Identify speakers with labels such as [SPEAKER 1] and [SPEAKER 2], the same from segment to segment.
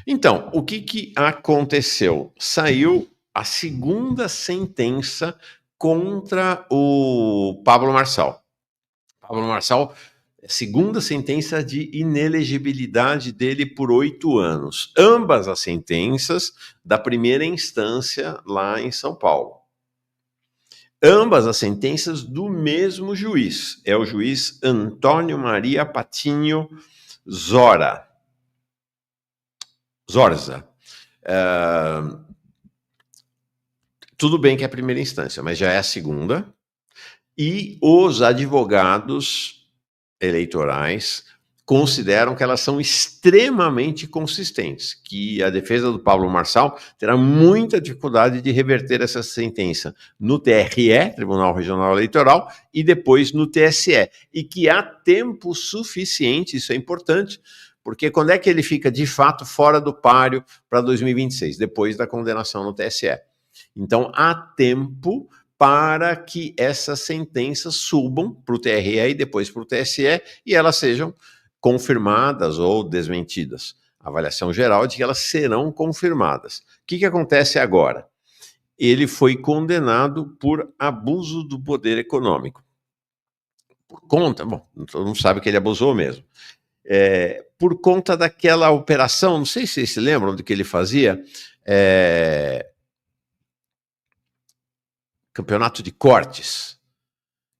[SPEAKER 1] Então, o que aconteceu? Saiu a segunda sentença contra o Pablo Marçal. Pablo Marçal, segunda sentença de inelegibilidade dele por 8 anos. Ambas as sentenças da primeira instância lá em São Paulo. Ambas as sentenças do mesmo juiz. É o juiz Antônio Maria Patinho Zorza. Tudo bem que é a primeira instância, mas já é a segunda. E os advogados eleitorais consideram que elas são extremamente consistentes, que a defesa do Pablo Marçal terá muita dificuldade de reverter essa sentença no TRE, Tribunal Regional Eleitoral, e depois no TSE, e que há tempo suficiente, isso é importante, porque quando é que ele fica de fato fora do páreo para 2026? Depois da condenação no TSE. Então, há tempo para que essas sentenças subam para o TRE e depois para o TSE e elas sejam confirmadas ou desmentidas. A avaliação geral é de que elas serão confirmadas. O que acontece agora? Ele foi condenado por abuso do poder econômico. Por conta, bom, todo mundo sabe que ele abusou mesmo. Por conta daquela operação, não sei se vocês se lembram do que ele fazia, campeonato de cortes,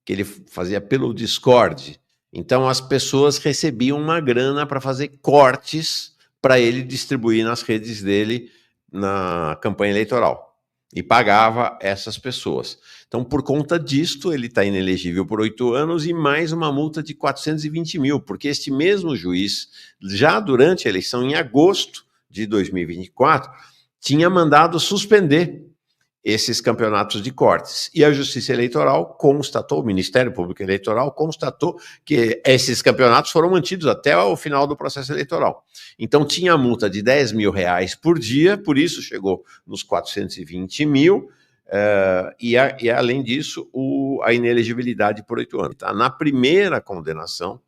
[SPEAKER 1] que ele fazia pelo Discord. Então as pessoas recebiam uma grana para fazer cortes para ele distribuir nas redes dele na campanha eleitoral. E pagava essas pessoas. Então, por conta disto, ele está inelegível por 8 anos e mais uma multa de 420 mil, porque este mesmo juiz, já durante a eleição, em agosto de 2024, tinha mandado suspender esses campeonatos de cortes. E a Justiça Eleitoral constatou, o Ministério Público Eleitoral constatou que esses campeonatos foram mantidos até o final do processo eleitoral. Então tinha a multa de 10 mil reais por dia, por isso chegou nos 420 mil, e além disso, a inelegibilidade por 8 anos. Tá? Na primeira condenação,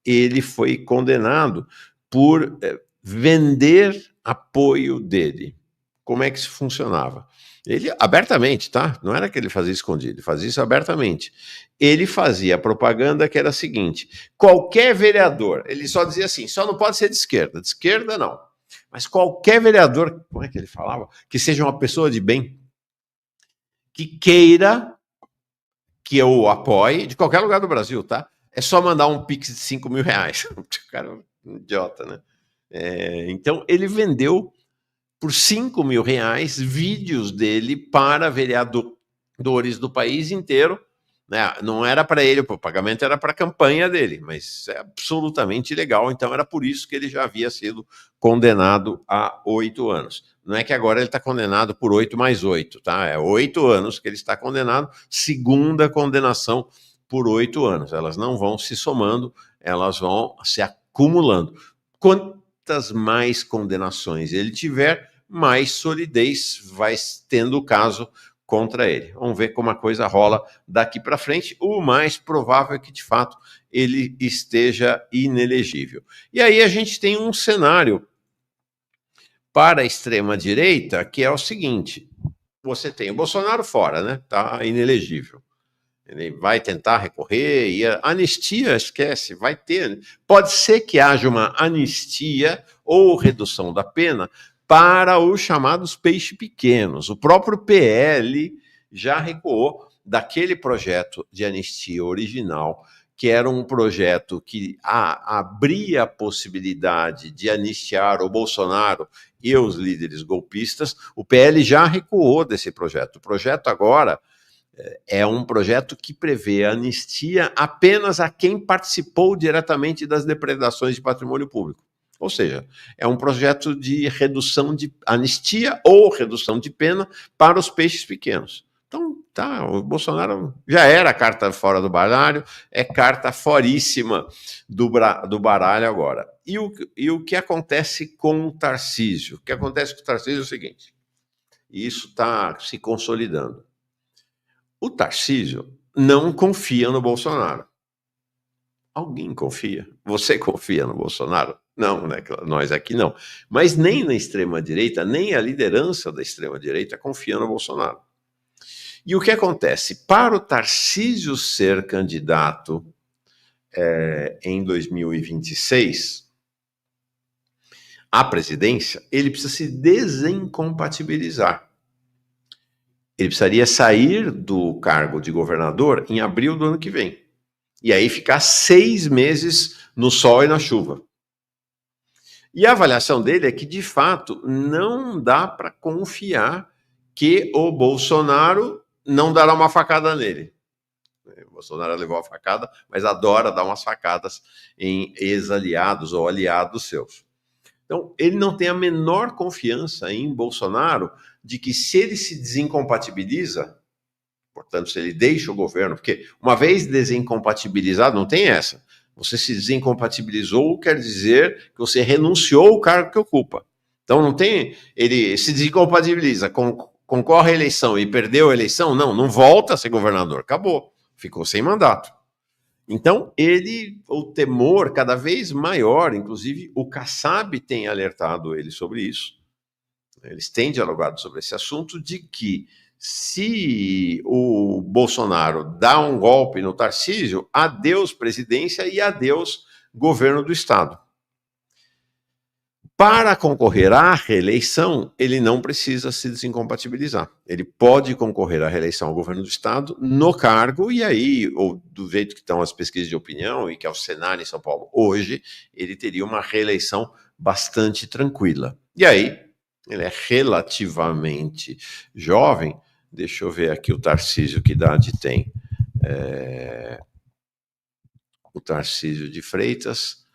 [SPEAKER 1] ele foi condenado por vender apoio dele. Como é que isso funcionava? Ele, abertamente, tá? Não era que ele fazia escondido, ele fazia isso abertamente. Ele fazia propaganda que era a seguinte: qualquer vereador, ele só dizia assim, só não pode ser de esquerda não. Mas qualquer vereador, como é que ele falava? Que seja uma pessoa de bem, que queira que eu o apoie, de qualquer lugar do Brasil, tá? É só mandar um pix de 5 mil reais. O cara é um idiota, né? Então, ele vendeu por 5 mil reais vídeos dele para vereadores do país inteiro. Né? Não era para ele, o pagamento era para a campanha dele, mas é absolutamente ilegal. Então era por isso que ele já havia sido condenado a 8 anos. Não é que agora ele está condenado por 8 mais 8, tá? É 8 anos que ele está condenado, segunda condenação por 8 anos. Elas não vão se somando, elas vão se acumulando. Quantas mais condenações ele tiver, mais solidez vai tendo o caso contra ele. Vamos ver como a coisa rola daqui para frente. O mais provável é que, de fato, ele esteja inelegível. E aí a gente tem um cenário para a extrema-direita que é o seguinte: você tem o Bolsonaro fora, né? Está inelegível. Ele vai tentar recorrer e a anistia, esquece, vai ter. Pode ser que haja uma anistia ou redução da pena para os chamados peixes pequenos. O próprio PL já recuou daquele projeto de anistia original, que era um projeto que abria a possibilidade de anistiar o Bolsonaro e os líderes golpistas. O PL já recuou desse projeto. O projeto agora é um projeto que prevê anistia apenas a quem participou diretamente das depredações de patrimônio público. Ou seja, é um projeto de redução de anistia ou redução de pena para os peixes pequenos. Então, tá, o Bolsonaro já era carta fora do baralho, é carta foríssima do baralho agora. E o que acontece com o Tarcísio? O que acontece com o Tarcísio é o seguinte, e isso está se consolidando. O Tarcísio não confia no Bolsonaro. Alguém confia? Você confia no Bolsonaro? Não, né? Nós aqui não. Mas nem na extrema-direita, nem a liderança da extrema-direita confia no Bolsonaro. E o que acontece? Para o Tarcísio ser candidato em 2026 à presidência, ele precisa se desincompatibilizar. Ele precisaria sair do cargo de governador em abril do ano que vem. E aí ficar 6 meses no sol e na chuva. E a avaliação dele é que, de fato, não dá para confiar que o Bolsonaro não dará uma facada nele. O Bolsonaro levou a facada, mas adora dar umas facadas em ex-aliados ou aliados seus. Então, ele não tem a menor confiança em Bolsonaro de que, se ele se desincompatibiliza, portanto, se ele deixa o governo, porque uma vez desincompatibilizado, não tem essa. Você se desincompatibilizou, quer dizer que você renunciou ao cargo que ocupa. Então, não tem. Ele se desincompatibiliza, concorre à eleição e perdeu a eleição, não volta a ser governador, acabou, ficou sem mandato. Então, o temor cada vez maior, inclusive o Kassab tem alertado ele sobre isso, eles têm dialogado sobre esse assunto, de que se o Bolsonaro dá um golpe no Tarcísio, adeus presidência e adeus governo do Estado. Para concorrer à reeleição, ele não precisa se desincompatibilizar. Ele pode concorrer à reeleição ao governo do Estado no cargo, e aí, ou do jeito que estão as pesquisas de opinião, e que é o cenário em São Paulo hoje, ele teria uma reeleição bastante tranquila. E aí, ele é relativamente jovem. Deixa eu ver aqui o Tarcísio, que idade tem. O Tarcísio de Freitas,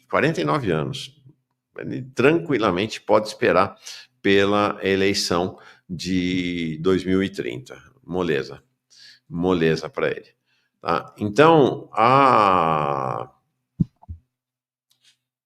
[SPEAKER 1] 49 anos. Ele tranquilamente pode esperar pela eleição de 2030. Moleza para ele. Tá? Então,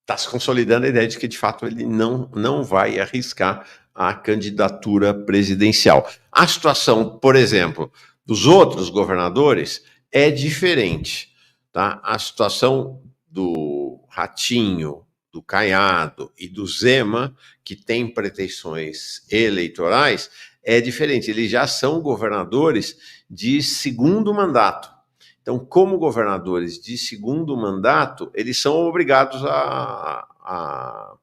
[SPEAKER 1] está se consolidando a ideia de que, de fato, ele não vai arriscar a candidatura presidencial. A situação, por exemplo, dos outros governadores é diferente. Tá? A situação do Ratinho, do Caiado e do Zema, que tem pretensões eleitorais, é diferente. Eles já são governadores de segundo mandato. Então, como governadores de segundo mandato, eles são obrigados a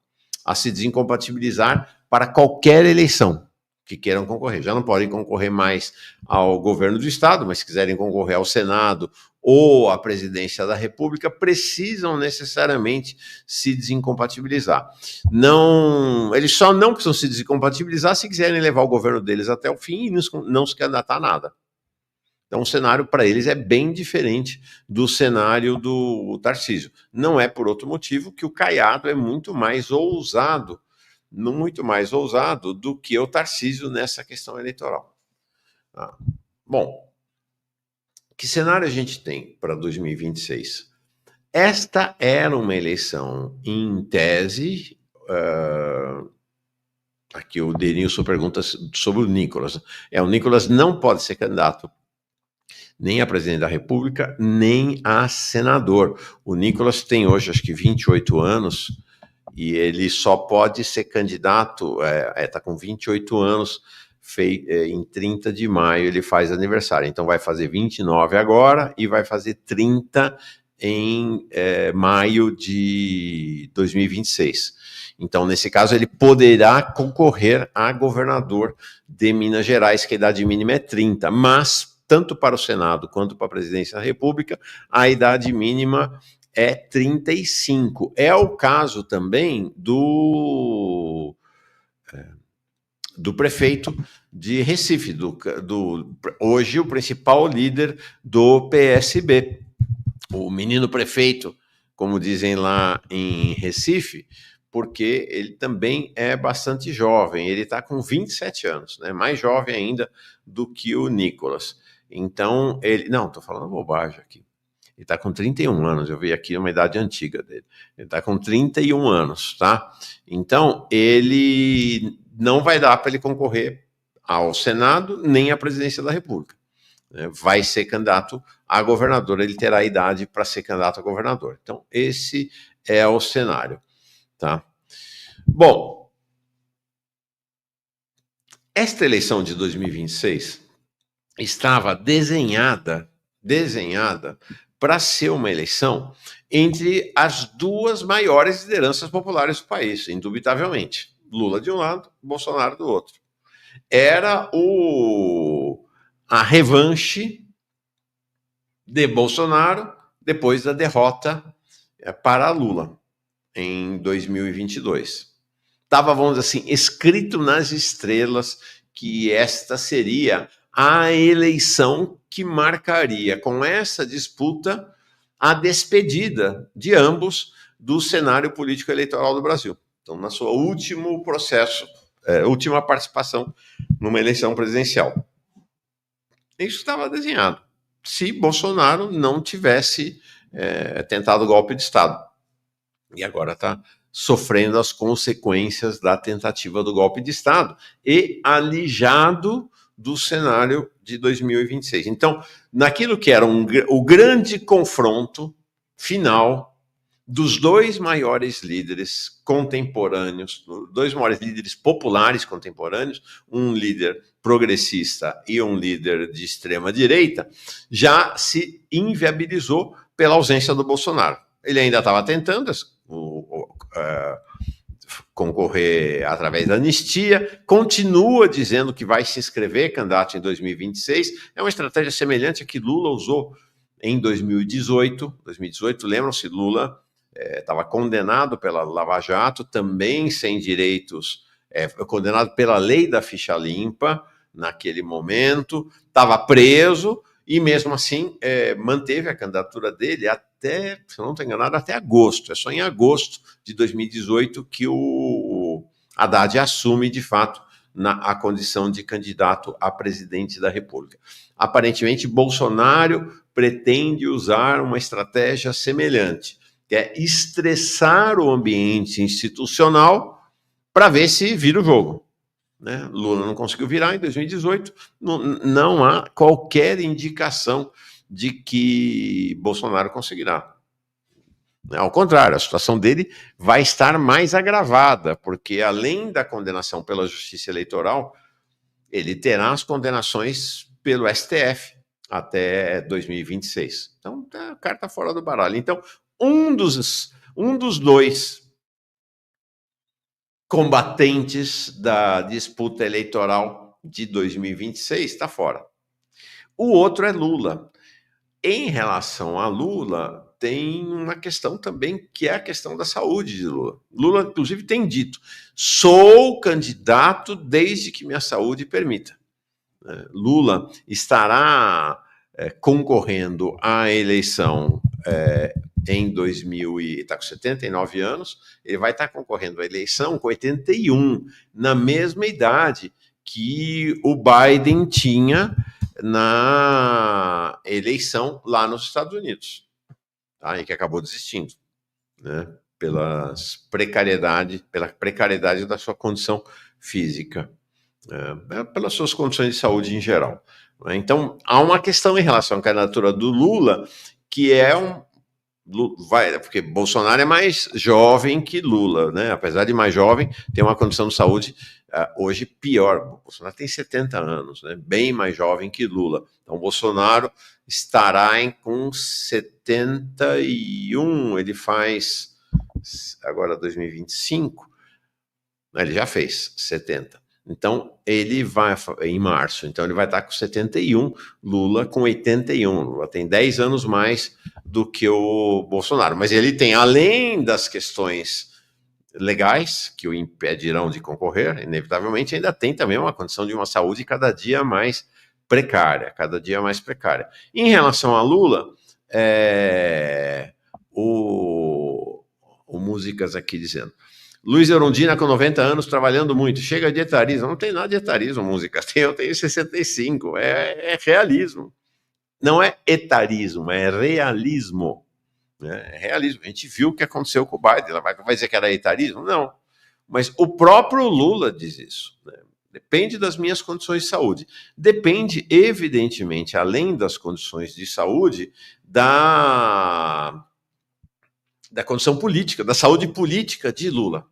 [SPEAKER 1] se desincompatibilizar para qualquer eleição que queiram concorrer. Já não podem concorrer mais ao governo do Estado, mas se quiserem concorrer ao Senado ou à presidência da República, precisam necessariamente se desincompatibilizar. Eles só não precisam se desincompatibilizar se quiserem levar o governo deles até o fim e não se candidatar a nada. Então, o cenário para eles é bem diferente do cenário do Tarcísio. Não é por outro motivo que o Caiado é muito mais ousado do que o Tarcísio nessa questão eleitoral. Bom, que cenário a gente tem para 2026? Esta era uma eleição, em tese. Aqui o Denilson pergunta sobre o Nicolas. O Nicolas não pode ser candidato nem a presidente da República, nem a senador. O Nicolas tem hoje, acho que 28 anos, e ele só pode ser candidato, está com 28 anos, em 30 de maio ele faz aniversário. Então vai fazer 29 agora e vai fazer 30 em maio de 2026. Então, nesse caso, ele poderá concorrer a governador de Minas Gerais, que a idade mínima é 30, mas tanto para o Senado quanto para a presidência da República, a idade mínima é 35. É o caso também do prefeito de Recife, hoje o principal líder do PSB. O menino prefeito, como dizem lá em Recife, porque ele também é bastante jovem. Ele está com 27 anos, né? Mais jovem ainda do que o Nicolas. Então, estou falando bobagem aqui. Ele está com 31 anos, eu vi aqui uma idade antiga dele. Ele está com 31 anos, tá? Então, ele não vai dar para ele concorrer ao Senado nem à presidência da República. vai ser candidato a governador, ele terá idade para ser candidato a governador. Então, esse é o cenário, tá? Bom, esta eleição de 2026 estava desenhada para ser uma eleição entre as duas maiores lideranças populares do país, indubitavelmente. Lula de um lado, Bolsonaro do outro. Era a revanche de Bolsonaro depois da derrota para Lula em 2022. Estava, vamos dizer assim, escrito nas estrelas que esta seria a eleição que marcaria, com essa disputa, a despedida de ambos do cenário político eleitoral do Brasil. Então, na sua último processo, última participação numa eleição presidencial. Isso estava desenhado, se Bolsonaro não tivesse tentado o golpe de Estado. E agora está sofrendo as consequências da tentativa do golpe de Estado e alijado do cenário de 2026. Então, naquilo que era o grande confronto final dos dois maiores líderes contemporâneos, dois maiores líderes populares contemporâneos, um líder progressista e um líder de extrema-direita, já se inviabilizou pela ausência do Bolsonaro. Ele ainda estava tentando concorrer através da anistia, continua dizendo que vai se inscrever candidato em 2026, é uma estratégia semelhante a que Lula usou em 2018. 2018, lembram-se, Lula estava condenado pela Lava Jato, também sem direitos, condenado pela lei da ficha limpa, naquele momento, estava preso, e mesmo assim manteve a candidatura dele até, se eu não estou enganado, até agosto. É só em agosto de 2018 que o Haddad assume, de fato, a condição de candidato a presidente da República. Aparentemente, Bolsonaro pretende usar uma estratégia semelhante, que é estressar o ambiente institucional para ver se vira o jogo. Né? Lula não conseguiu virar em 2018, não há qualquer indicação de que Bolsonaro conseguirá. Ao contrário, a situação dele vai estar mais agravada, porque além da condenação pela Justiça Eleitoral, ele terá as condenações pelo STF até 2026. Então, a carta fora do baralho. Então, um dos dois combatentes da disputa eleitoral de 2026 está fora. O outro é Lula. Em relação a Lula, tem uma questão também, que é a questão da saúde de Lula. Lula, inclusive, tem dito: sou candidato desde que minha saúde permita. Lula estará concorrendo à eleição em 2000, está com 79 anos, ele vai estar concorrendo à eleição com 81, na mesma idade que o Biden tinha na eleição lá nos Estados Unidos, tá? E que acabou desistindo, né? Pela precariedade da sua condição física, pelas suas condições de saúde em geral. Então, há uma questão em relação à candidatura do Lula, que é porque Bolsonaro é mais jovem que Lula, né? Apesar de mais jovem, tem uma condição de saúde hoje pior. Bolsonaro tem 70 anos, né? Bem mais jovem que Lula. Então, Bolsonaro estará com 71, ele faz agora 2025, ele já fez 70. Então, ele vai em março, então ele vai estar com 71, Lula com 81. Lula tem 10 anos mais do que o Bolsonaro. Mas ele tem, além das questões legais, que o impedirão de concorrer, inevitavelmente, ainda tem também uma condição de uma saúde cada dia mais precária, Em relação a Lula, o Músicas aqui dizendo: Luiz Erundina, com 90 anos, trabalhando muito. Chega de etarismo. Não tem nada de etarismo, música. Eu tenho 65. É realismo. Não é etarismo, é realismo. É realismo. A gente viu o que aconteceu com o Biden. Ela vai dizer que era etarismo? Não. Mas o próprio Lula diz isso. Né? Depende das minhas condições de saúde. Depende, evidentemente, além das condições de saúde, da condição política, da saúde política de Lula.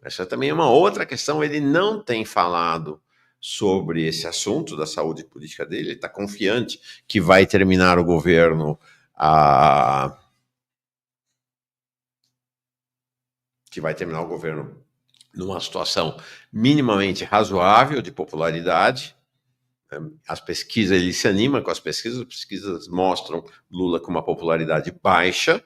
[SPEAKER 1] Essa também é uma outra questão. Ele não tem falado sobre esse assunto da saúde política dele. Ele está confiante que vai terminar o governo numa situação minimamente razoável de popularidade. As pesquisas, ele se anima com as pesquisas mostram Lula com uma popularidade baixa,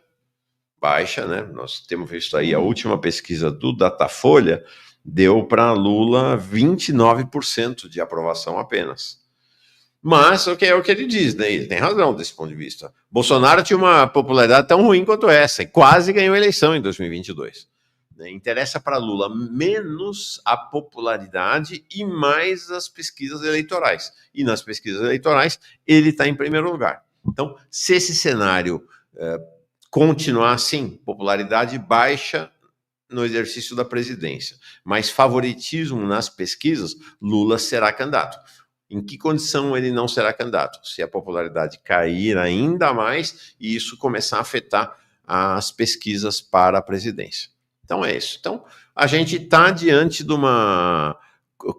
[SPEAKER 1] né? Nós temos visto aí a última pesquisa do Datafolha, deu para Lula 29% de aprovação apenas. Mas o que é o que ele diz, né? Ele tem razão desse ponto de vista. Bolsonaro tinha uma popularidade tão ruim quanto essa e quase ganhou a eleição em 2022. Interessa para Lula menos a popularidade e mais as pesquisas eleitorais. E nas pesquisas eleitorais ele está em primeiro lugar. Então, se esse cenário continuar assim, popularidade baixa no exercício da presidência, mas favoritismo nas pesquisas, Lula será candidato. Em que condição ele não será candidato? Se a popularidade cair ainda mais e isso começar a afetar as pesquisas para a presidência. Então é isso. Então a gente está diante de uma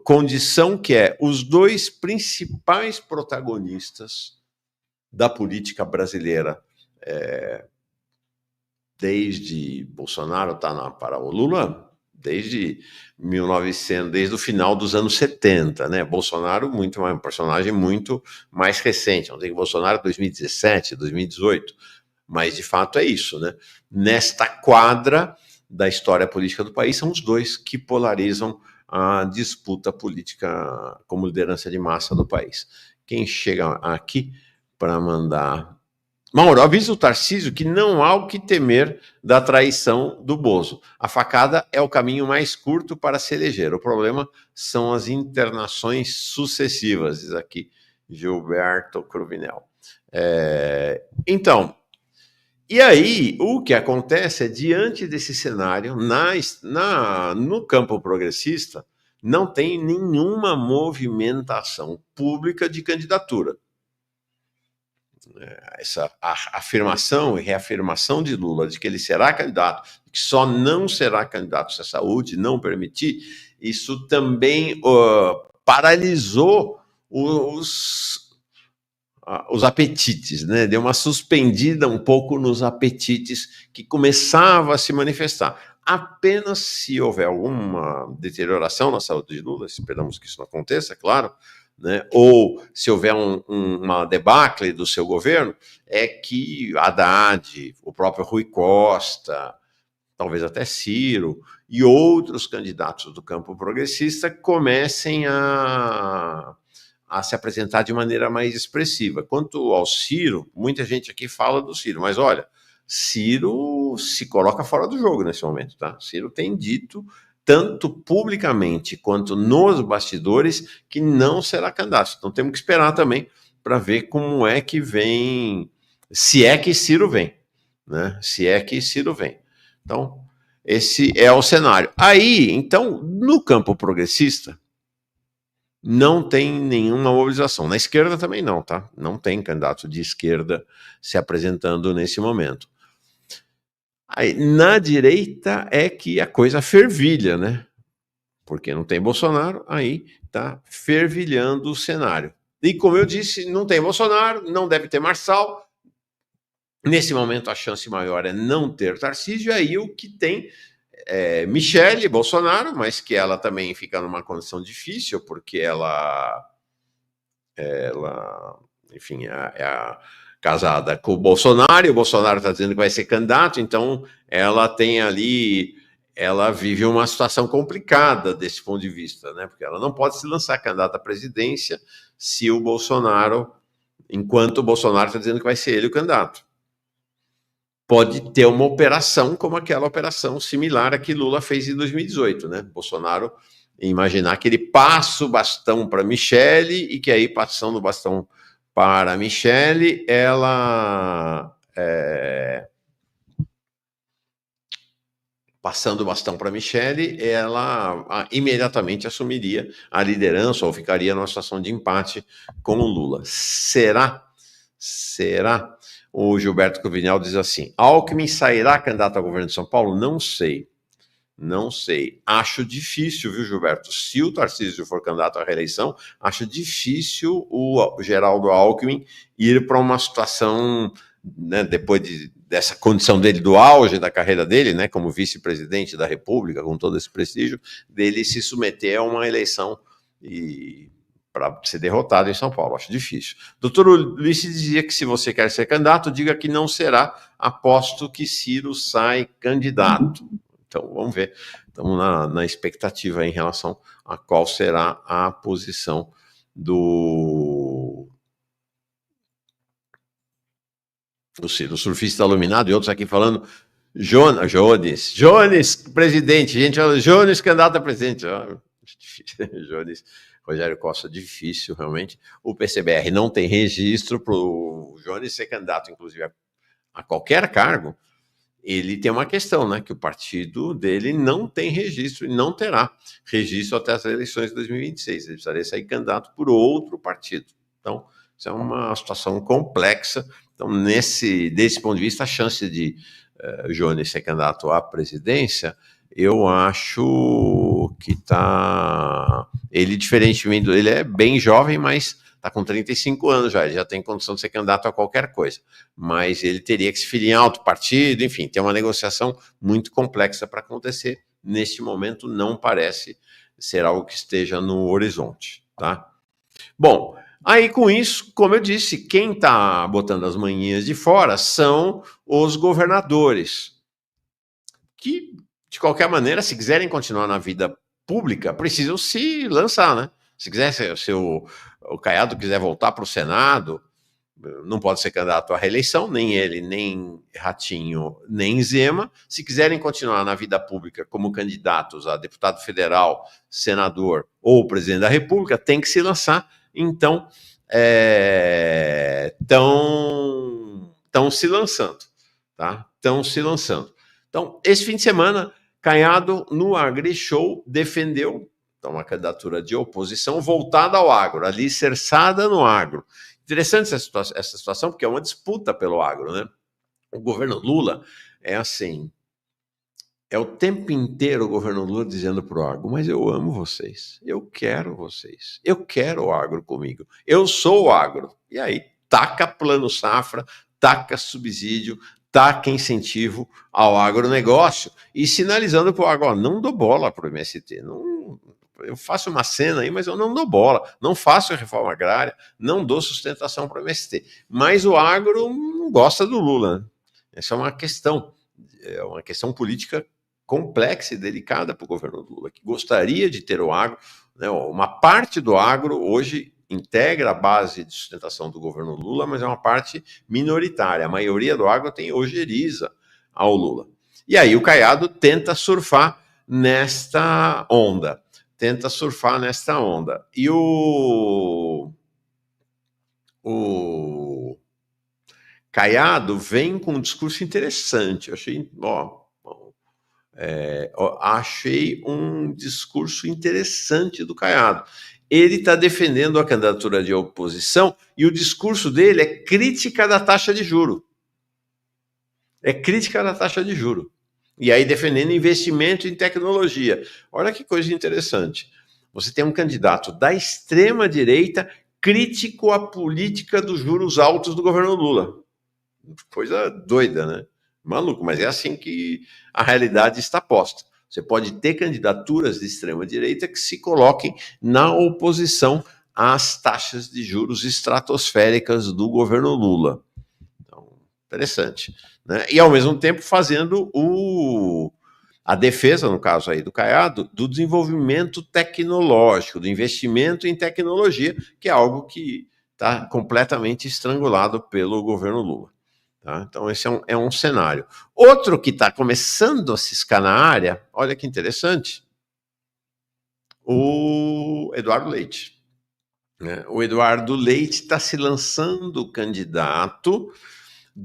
[SPEAKER 1] condição que é os dois principais protagonistas da política brasileira, desde Bolsonaro para o Lula, desde o final dos anos 70, né? Bolsonaro um personagem muito mais recente. Não tem Bolsonaro 2017, 2018, mas de fato é isso, né? Nesta quadra da história política do país, são os dois que polarizam a disputa política como liderança de massa do país. Quem chega aqui para mandar... Mauro, avisa o Tarcísio que não há o que temer da traição do Bozo. A facada é o caminho mais curto para se eleger. O problema são as internações sucessivas, diz aqui Gilberto Cruvinel. Então, e aí o que acontece é, diante desse cenário, no campo progressista, não tem nenhuma movimentação pública de candidatura. Essa afirmação e reafirmação de Lula de que ele será candidato, que só não será candidato se a saúde não permitir, isso também paralisou os apetites, né? Deu uma suspendida um pouco nos apetites que começava a se manifestar. Apenas se houver alguma deterioração na saúde de Lula, esperamos que isso não aconteça, é claro, né? Ou se houver uma debacle do seu governo, é que Haddad, o próprio Rui Costa, talvez até Ciro e outros candidatos do campo progressista comecem a se apresentar de maneira mais expressiva. Quanto ao Ciro, muita gente aqui fala do Ciro, mas olha, Ciro se coloca fora do jogo nesse momento, tá? Ciro tem dito, tanto publicamente quanto nos bastidores, que não será candidato. Então temos que esperar também para ver como é que vem, se é que Ciro vem, né? Se é que Ciro vem. Então, esse é o cenário. Aí, então, no campo progressista, não tem nenhuma mobilização. Na esquerda também não, tá? Não tem candidato de esquerda se apresentando nesse momento. Aí, na direita é que a coisa fervilha, né? Porque não tem Bolsonaro, aí tá fervilhando o cenário. E como eu disse, não tem Bolsonaro, não deve ter Marçal. Nesse momento, a chance maior é não ter Tarcísio, e aí o que tem Michele Bolsonaro, mas que ela também fica numa condição difícil, porque ela enfim, é casada com o Bolsonaro, e o Bolsonaro está dizendo que vai ser candidato, então ela tem ali, ela vive uma situação complicada desse ponto de vista, né? Porque ela não pode se lançar candidata à presidência se o Bolsonaro, enquanto o Bolsonaro está dizendo que vai ser ele o candidato. Pode ter uma operação como aquela operação similar a que Lula fez em 2018, né? Bolsonaro imaginar que ele passa o bastão para Michele e que aí, passando o bastão para Michele, ela passando o bastão para Michele, ela imediatamente assumiria a liderança ou ficaria numa situação de empate com o Lula. Será? Será? O Gilberto Cruvinel diz assim: Alckmin sairá candidato ao governo de São Paulo? Não sei. Não sei. Acho difícil, viu, Gilberto? Se o Tarcísio for candidato à reeleição, acho difícil o Geraldo Alckmin ir para uma situação, né, depois dessa condição dele, do auge da carreira dele, né, como vice-presidente da República, com todo esse prestígio, dele se submeter a uma eleição para ser derrotado em São Paulo. Acho difícil. Doutor Ulisses dizia que se você quer ser candidato, diga que não será, aposto que Ciro sai candidato. Então, vamos ver. Estamos na expectativa em relação a qual será a posição do Ciro. O surfista iluminado e outros aqui falando Jones, presidente. Gente, Jones, candidato a presidente. Jones, Rogério Costa, difícil, realmente. O PCBR não tem registro para o Jones ser candidato, inclusive, a qualquer cargo. Ele tem uma questão, né? Que o partido dele não tem registro e não terá registro até as eleições de 2026. Ele precisaria sair candidato por outro partido. Então, isso é uma situação complexa. Então, desse ponto de vista, a chance de Jones ser candidato à presidência, eu acho que está... Ele, diferentemente, ele é bem jovem, mas está com 35 anos já, ele já tem condição de ser candidato a qualquer coisa, mas ele teria que se filiar a outro partido, enfim, tem uma negociação muito complexa para acontecer. Neste momento, não parece ser algo que esteja no horizonte, tá? Bom, aí com isso, como eu disse, quem está botando as manhinhas de fora são os governadores, que, de qualquer maneira, se quiserem continuar na vida pública, precisam se lançar, né? Se quiser, se o Caiado quiser voltar para o Senado, não pode ser candidato à reeleição, nem ele, nem Ratinho, nem Zema. Se quiserem continuar na vida pública como candidatos a deputado federal, senador ou presidente da República, tem que se lançar. Então, estão se lançando, tá? Estão se lançando. Então, esse fim de semana, Caiado, no AgriShow, defendeu uma candidatura de oposição voltada ao agro, alicerçada no agro. Interessante essa situação, porque é uma disputa pelo agro, né? O governo Lula é assim, é o tempo inteiro o governo Lula dizendo para o agro, mas eu amo vocês, eu quero o agro comigo, eu sou o agro. E aí, taca plano safra, taca subsídio, taca incentivo ao agronegócio e sinalizando para o agro, não dou bola para o MST, eu faço uma cena aí, mas eu não dou bola, não faço reforma agrária, não dou sustentação para o MST. Mas o agro não gosta do Lula, né? Essa é uma questão política complexa e delicada para o governo Lula, que gostaria de ter o agro, né? Uma parte do agro hoje integra a base de sustentação do governo Lula, mas é uma parte minoritária. A maioria do agro tem ojeriza ao Lula. E aí o Caiado tenta surfar nesta onda. E o Caiado vem com um discurso interessante. Eu achei um discurso interessante do Caiado. Ele está defendendo a candidatura de oposição e o discurso dele é crítica da taxa de juro. E aí defendendo investimento em tecnologia. Olha que coisa interessante. Você tem um candidato da extrema-direita crítico à política dos juros altos do governo Lula. Coisa doida, né? Maluco, mas é assim que a realidade está posta. Você pode ter candidaturas de extrema-direita que se coloquem na oposição às taxas de juros estratosféricas do governo Lula. Então, interessante. Né? E, ao mesmo tempo, fazendo a defesa, no caso aí do Caiado, do desenvolvimento tecnológico, do investimento em tecnologia, que é algo que está completamente estrangulado pelo governo Lula. Tá? Então, esse é um cenário. Outro que está começando a ciscar na área, olha que interessante, o Eduardo Leite. Né? O Eduardo Leite está se lançando candidato,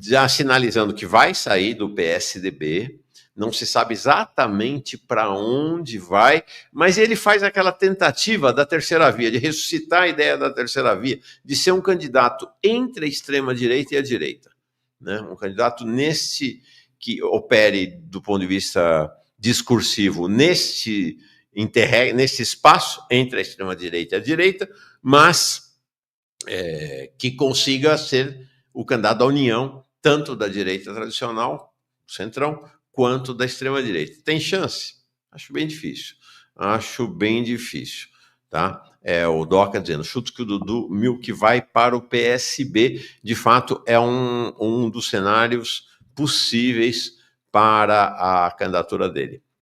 [SPEAKER 1] já sinalizando que vai sair do PSDB, não se sabe exatamente para onde vai, mas ele faz aquela tentativa da terceira via, de ressuscitar a ideia da terceira via, de ser um candidato entre a extrema-direita e a direita, né? Um candidato que opere do ponto de vista discursivo nesse espaço entre a extrema-direita e a direita, mas que consiga ser o candidato da união, tanto da direita tradicional, centrão, quanto da extrema-direita. Tem chance? Acho bem difícil. Acho bem difícil, tá? O Doca dizendo, chuto que o Dudu Milk vai para o PSB. De fato, é um dos cenários possíveis para a candidatura dele.